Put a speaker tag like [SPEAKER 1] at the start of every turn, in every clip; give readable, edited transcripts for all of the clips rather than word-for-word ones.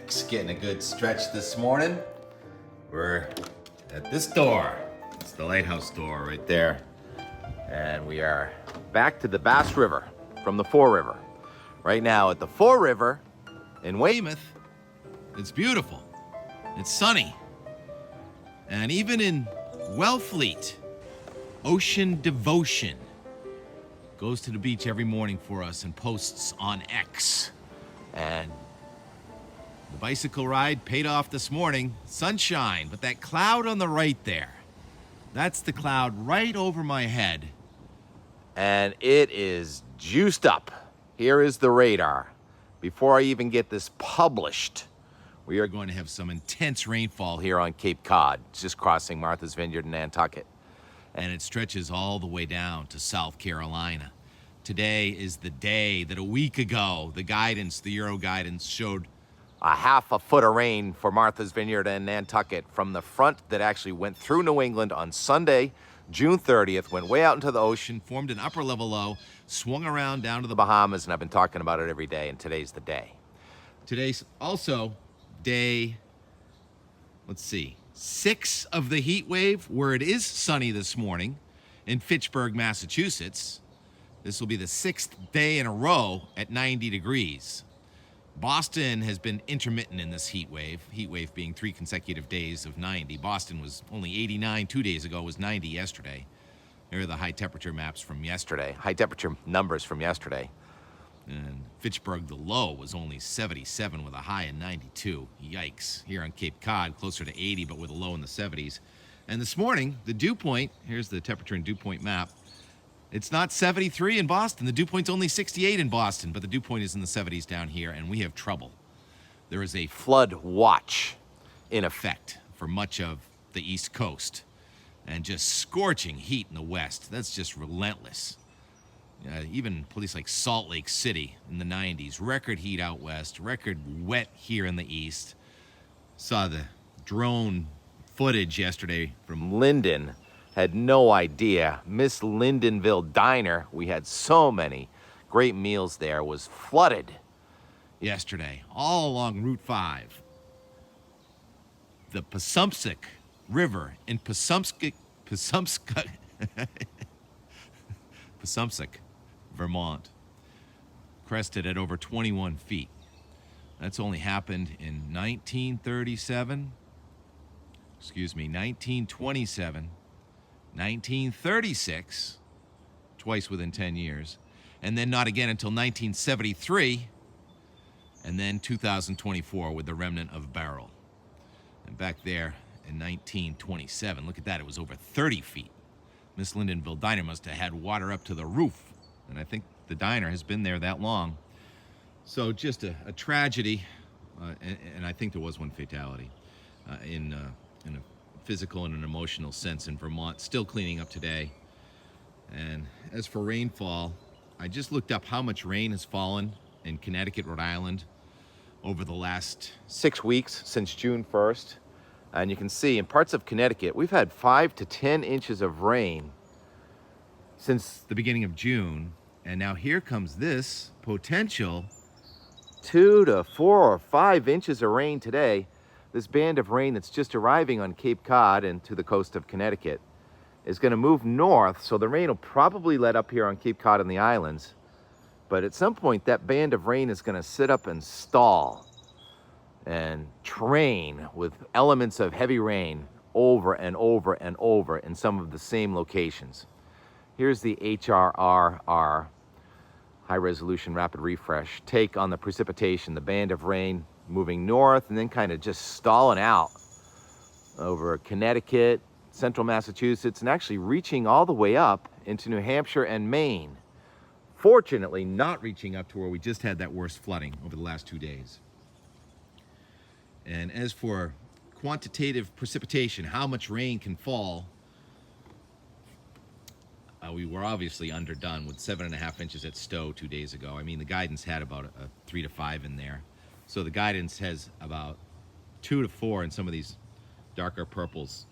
[SPEAKER 1] X getting a good stretch this morning. We're at this door. It's the lighthouse door right there. And we are back to the Bass River from the Fore River. Right now at the Fore River in Weymouth, it's beautiful. It's sunny. And even in Wellfleet, Ocean Devotion goes to the beach every morning for us and posts on X. And the bicycle ride paid off this morning. Sunshine, but that cloud on the right there, that's the cloud right over my head. And it is juiced up. Here is the radar. Before I even get this published, we are going to have some intense rainfall here on Cape Cod, just crossing Martha's Vineyard and Nantucket. And it stretches all the way down to South Carolina. Today is the day that a week ago, the Euro guidance showed a half a foot of rain for Martha's Vineyard and Nantucket from the front that actually went through New England on Sunday, June 30th, went way out into the ocean, formed an upper level low, swung around down to the Bahamas, and I've been talking about it every day, and today's the day. Today's also day, 6 of the heat wave, where it is sunny this morning in Fitchburg, Massachusetts. This will be the 6th day in a row at 90 degrees. Boston has been intermittent in this heat wave being 3 consecutive days of 90. Boston was only 89 2 days ago, was 90 yesterday. There are the high temperature maps from yesterday, high temperature numbers from yesterday. And Fitchburg, the low was only 77 with a high of 92. Yikes. Here on Cape Cod, closer to 80, but with a low in the 70s. And this morning, the dew point, here's the temperature and dew point map. It's not 73 in Boston. The dew point's only 68 in Boston, but the dew point is in the 70s down here, and we have trouble. There is a flood watch in effect for much of the East Coast, and just scorching heat in the West. That's just relentless. Even places like Salt Lake City in the 90s, record heat out west, record wet here in the east. Saw the drone footage yesterday from Linden. Had no idea. Miss Lindenville Diner, we had so many great meals there, was flooded yesterday, all along Route 5. The Passumpsic River in Passumpsic, Vermont, crested at over 21 feet. That's only happened in 1927, 1936, twice within 10 years, and then not again until 1973, and then 2024 with the remnant of Beryl. And back there in 1927, look at that, it was over 30 feet. Miss Lindenville Diner must have had water up to the roof, and I think the diner has been there that long. So just a tragedy, and I think there was one fatality in a physical and an emotional sense in Vermont, still cleaning up today. And as for rainfall, I just looked up how much rain has fallen in Connecticut, Rhode Island over the last 6 weeks since June 1st. And you can see in parts of Connecticut, we've had 5 to 10 inches of rain since the beginning of June. And now here comes this potential 2 to 4 or 5 inches of rain today. This band of rain that's just arriving on Cape Cod and to the coast of Connecticut is going to move north, so the rain will probably let up here on Cape Cod and the islands. But at some point, that band of rain is going to sit up and stall and train with elements of heavy rain over and over and over in some of the same locations. Here's the HRRR, High Resolution Rapid Refresh, take on the precipitation, the band of rain moving north and then kind of just stalling out over Connecticut, central Massachusetts, and actually reaching all the way up into New Hampshire and Maine. Fortunately, not reaching up to where we just had that worst flooding over the last 2 days. And as for quantitative precipitation, how much rain can fall, we were obviously underdone with 7.5 inches at Stowe 2 days ago. I mean, the guidance had about a 3 to 5 in there. So the guidance has about 2 to 4 in some of these darker purples.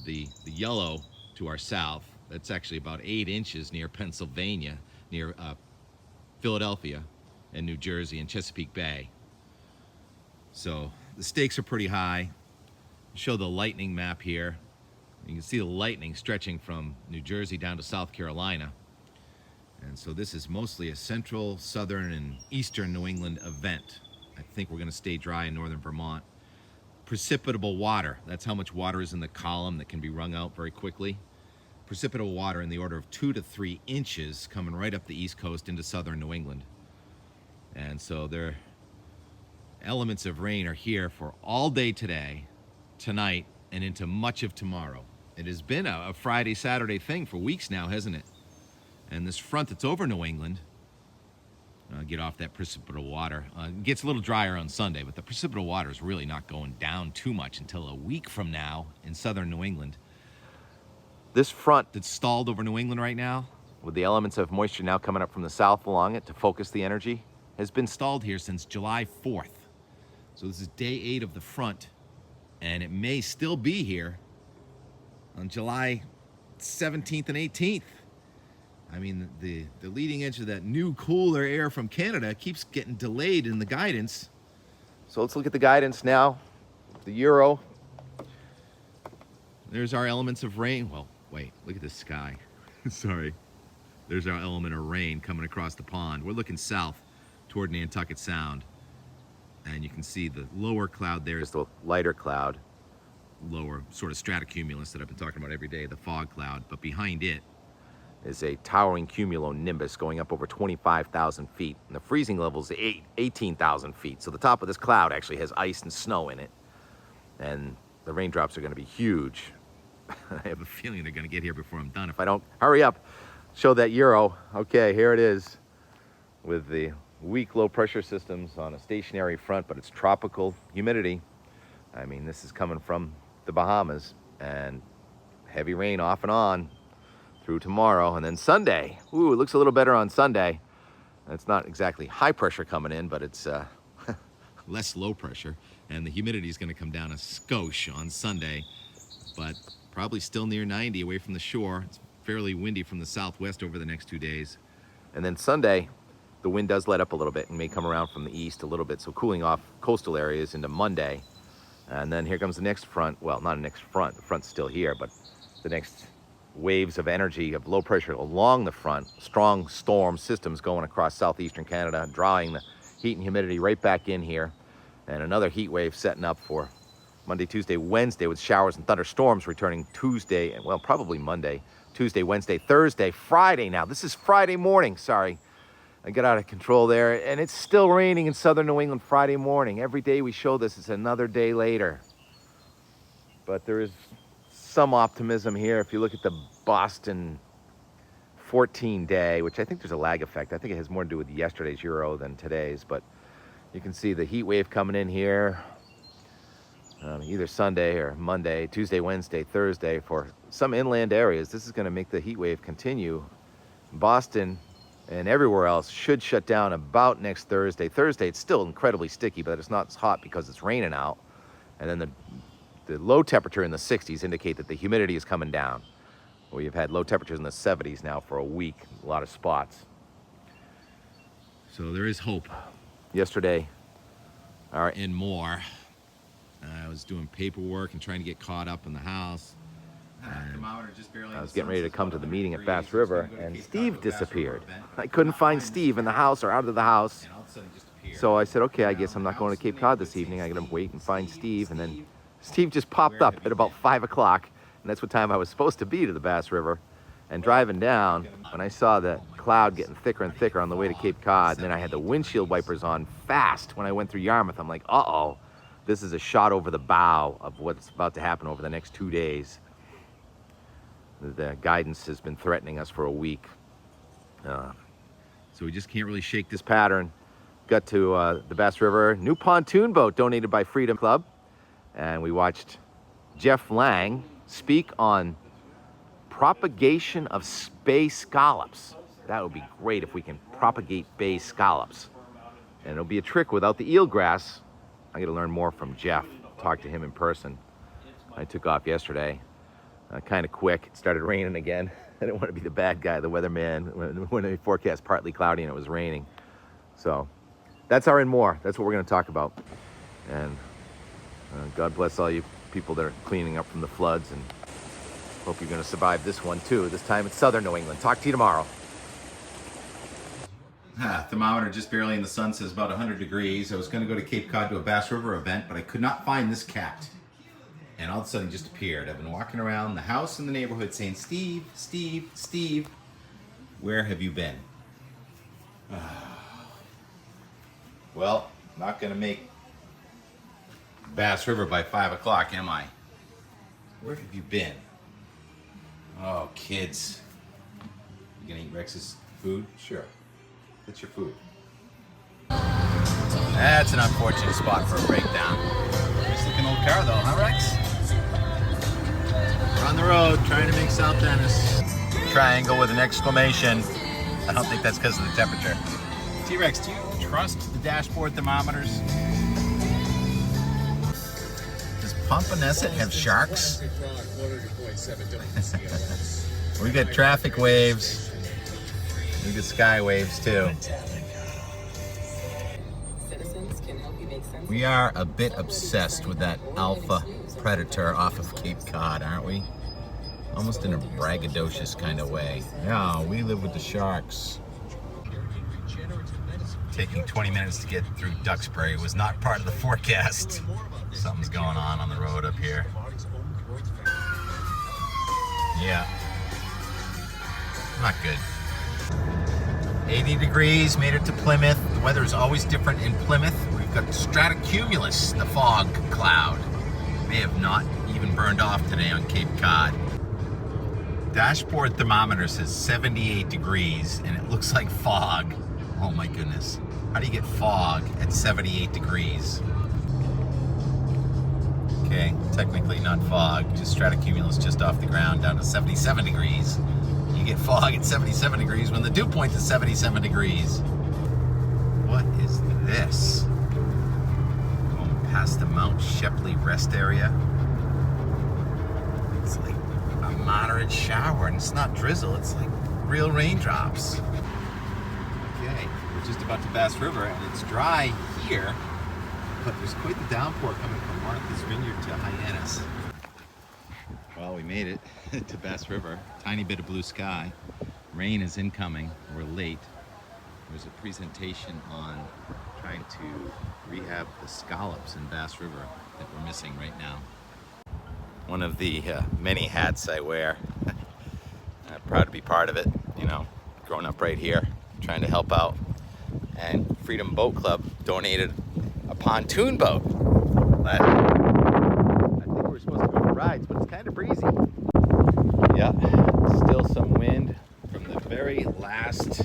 [SPEAKER 1] The yellow to our south, that's actually about 8 inches near Pennsylvania, near Philadelphia and New Jersey and Chesapeake Bay. So the stakes are pretty high. Show the lightning map here. You can see the lightning stretching from New Jersey down to South Carolina. And so this is mostly a central, southern, and eastern New England event. I think we're going to stay dry in northern Vermont. Precipitable water. That's how much water is in the column that can be wrung out very quickly. Precipitable water in the order of 2 to 3 inches coming right up the east coast into southern New England. And so their elements of rain are here for all day today, tonight, and into much of tomorrow. It has been a Friday, Saturday thing for weeks now, hasn't it? And this front that's over New England, get off that precipitable water. It gets a little drier on Sunday, but the precipitable water is really not going down too much until a week from now in southern New England. This front that's stalled over New England right now, with the elements of moisture now coming up from the south along it to focus the energy, has been stalled here since July 4th. So this is day 8 of the front, and it may still be here on July 17th and 18th. I mean, the leading edge of that new cooler air from Canada keeps getting delayed in the guidance. So let's look at the guidance now. The Euro. There's our elements of rain. Well, wait, look at the sky. Sorry. There's our element of rain coming across the pond. We're looking south toward Nantucket Sound. And you can see the lower cloud there is the lighter cloud. Lower sort of stratocumulus that I've been talking about every day, the fog cloud. But behind it is a towering cumulonimbus going up over 25,000 feet. And the freezing level is 18,000 feet. So the top of this cloud actually has ice and snow in it. And the raindrops are going to be huge. I have a feeling they're going to get here before I'm done if I don't hurry up. Show that Euro. Okay, here it is with the weak low pressure systems on a stationary front, but it's tropical humidity. I mean, this is coming from the Bahamas, and heavy rain off and on through tomorrow. And then Sunday, ooh, it looks a little better on Sunday. It's not exactly high pressure coming in, but it's less low pressure, and the humidity is going to come down a skosh on Sunday, but probably still near 90 away from the shore. It's fairly windy from the southwest over the next 2 days. And then Sunday, the wind does let up a little bit and may come around from the east a little bit, so cooling off coastal areas into Monday. And then here comes the next front. Well, not a next front. The front's still here, but the next waves of energy of low pressure along the front. Strong storm systems going across southeastern Canada, drawing the heat and humidity right back in here. And another heat wave setting up for Monday, Tuesday, Wednesday, with showers and thunderstorms returning Tuesday, and well, probably Monday, Tuesday, Wednesday, Thursday, Friday now. This is Friday morning, sorry. I got out of control there, and it's still raining in southern New England Friday morning. Every day we show this, it's another day later. But there is some optimism here. If you look at the Boston 14 day, which I think there's a lag effect. I think it has more to do with yesterday's Euro than today's, but you can see the heat wave coming in here either Sunday or Monday, Tuesday, Wednesday, Thursday. For some inland areas, this is going to make the heat wave continue. Boston and everywhere else should shut down about next Thursday. Thursday, it's still incredibly sticky, but it's not as hot because it's raining out. And then the low temperature in the 60s indicate that the humidity is coming down. We've had low temperatures in the 70s now for a week, a lot of spots. So there is hope. Yesterday, and more. I was doing paperwork and trying to get caught up in the house. I was getting ready to come to the meeting at Bass River, and Steve disappeared. I couldn't find Steve in the house or out of the house. So I said, okay, I guess I'm not going to Cape Cod this evening. I'm going to wait and find Steve. And then Steve just popped up at about 5 o'clock, and that's what time I was supposed to be to the Bass River. And driving down, when I saw the cloud getting thicker and thicker on the way to Cape Cod, and then I had the windshield wipers on fast when I went through Yarmouth, I'm like, uh-oh, this is a shot over the bow of what's about to happen over the next 2 days. The guidance has been threatening us for a week. So we just can't really shake this pattern. Got to the Bass River, new pontoon boat donated by Freedom Club. And we watched Jeff Lang speak on propagation of bay scallops. That would be great if we can propagate bay scallops. And it'll be a trick without the eelgrass. I got to learn more from Jeff, talk to him in person. I took off yesterday. Kind of quick. It started raining again. I didn't want to be the bad guy, the weatherman, when they forecast partly cloudy and it was raining. So that's our and more. That's what we're going to talk about. And God bless all you people that are cleaning up from the floods, and hope you're going to survive this one too. This time it's southern New England. Talk to you tomorrow. Thermometer just barely in the sun, says about 100 degrees. I was going to go to Cape Cod to a Bass River event, but I could not find this cat. And all of a sudden he just appeared. I've been walking around the house and the neighborhood saying, Steve, Steve, Steve, where have you been? Well, not going to make Bass River by 5 o'clock, am I? Where have you been? Oh, kids. You gonna eat Rex's food? Sure. That's your food. That's an unfortunate spot for a breakdown. Nice looking old car though, huh, Rex? We're on the road trying to make South Dennis. Triangle with an exclamation. I don't think that's because of the temperature. T-Rex, do you trust the dashboard thermometers? Does Pompanesett have sharks? We got traffic waves. We got sky waves too. We are a bit obsessed with that alpha predator off of Cape Cod, aren't we? Almost in a braggadocious kind of way. Yeah, we live with the sharks. Taking 20 minutes to get through Duxbury was not part of the forecast. Something's going on the road up here. Yeah. Not good. 80 degrees, made it to Plymouth. The weather is always different in Plymouth. We've got stratocumulus, the fog cloud. May have not even burned off today on Cape Cod. Dashboard thermometer says 78 degrees and it looks like fog. Oh my goodness. How do you get fog at 78 degrees? Okay, technically not fog, just stratocumulus just off the ground down to 77 degrees. You get fog at 77 degrees when the dew point is 77 degrees. What is this? Going past the Mount Shepley rest area. It's like a moderate shower, and it's not drizzle, it's like real raindrops. Okay, we're just about to Bass River, and it's dry here, but there's quite the downpour coming from Martha's Vineyard to Hyannis. Well, we made it to Bass River. Tiny bit of blue sky. Rain is incoming. We're late. There's a presentation on trying to rehab the scallops in Bass River that we're missing right now. One of the many hats I wear. I'm proud to be part of it, you know, growing up right here, trying to help out. And Freedom Boat Club donated a pontoon boat. But I think we're supposed to go for rides, but it's kind of breezy. Yeah, still some wind from the very last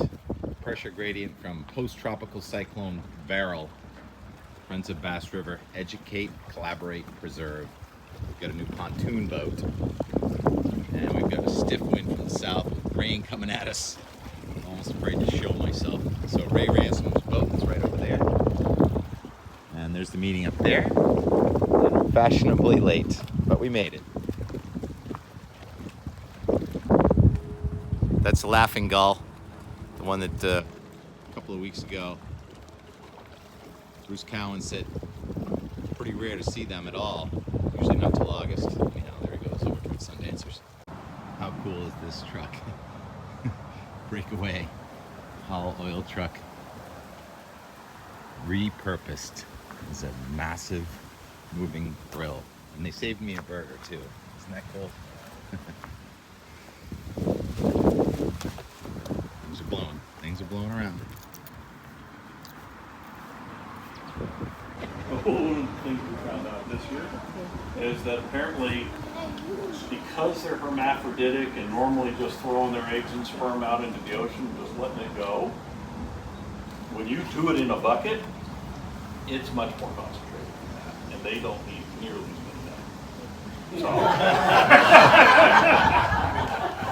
[SPEAKER 1] pressure gradient from post-tropical cyclone Beryl. Friends of Bass River, educate, collaborate, preserve. We've got a new pontoon boat, and we've got a stiff wind from the south with rain coming at us. I'm almost afraid to show myself. So Ray Ransom's boat is right over there. And there's the meeting up there. And fashionably late, but we made it. That's the Laughing Gull, the one that a couple of weeks ago Bruce Cowan said pretty rare to see them at all, usually not till August. Anyhow, there he goes over towards Sundancers. How cool is this truck? Breakaway Hall oil truck, repurposed as a massive moving grill, and they saved me a burger too. Isn't that cool? Things are blowing around.
[SPEAKER 2] One of the things we found out this year is that apparently, because they're hermaphroditic and normally just throwing their eggs and sperm out into the ocean and just letting it go, when you do it in a bucket, it's much more concentrated than that, and they don't need nearly as many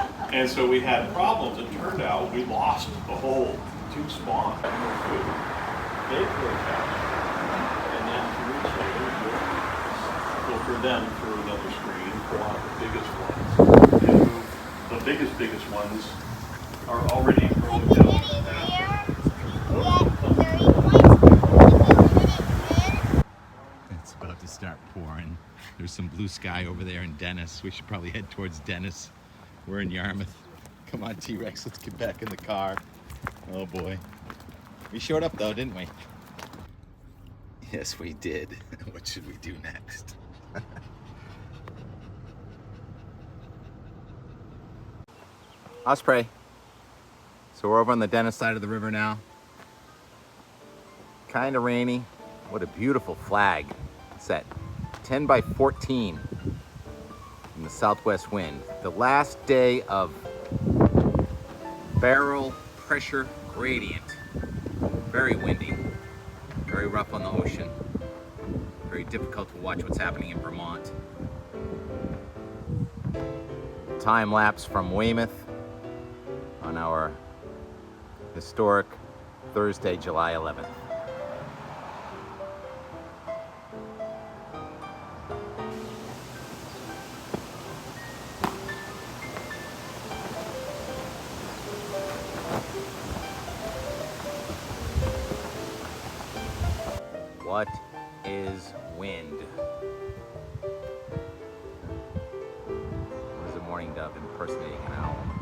[SPEAKER 2] eggs. And so we had problems. It turned out we lost the whole 2 spawn in their food. They broke out. And then 2 weeks later, we'll filter them through another screen, pull out the biggest ones. And the biggest ones are already grown up.
[SPEAKER 1] start pouring. There's some blue sky over there in Dennis. We should probably head towards Dennis. We're in Yarmouth. Come on, T-Rex, let's get back in the car. Oh boy. We showed up though, didn't we? Yes, we did. What should we do next? Osprey. So we're over on the Dennis side of the river now. Kind of rainy. What a beautiful flag. It's at 10 by 14 in the southwest wind. The last day of Beryl pressure gradient. Very windy, very rough on the ocean. Very difficult to watch what's happening in Vermont. Time lapse from Weymouth on our historic Thursday, July 11th. What is wind? What is a mourning dove impersonating an owl?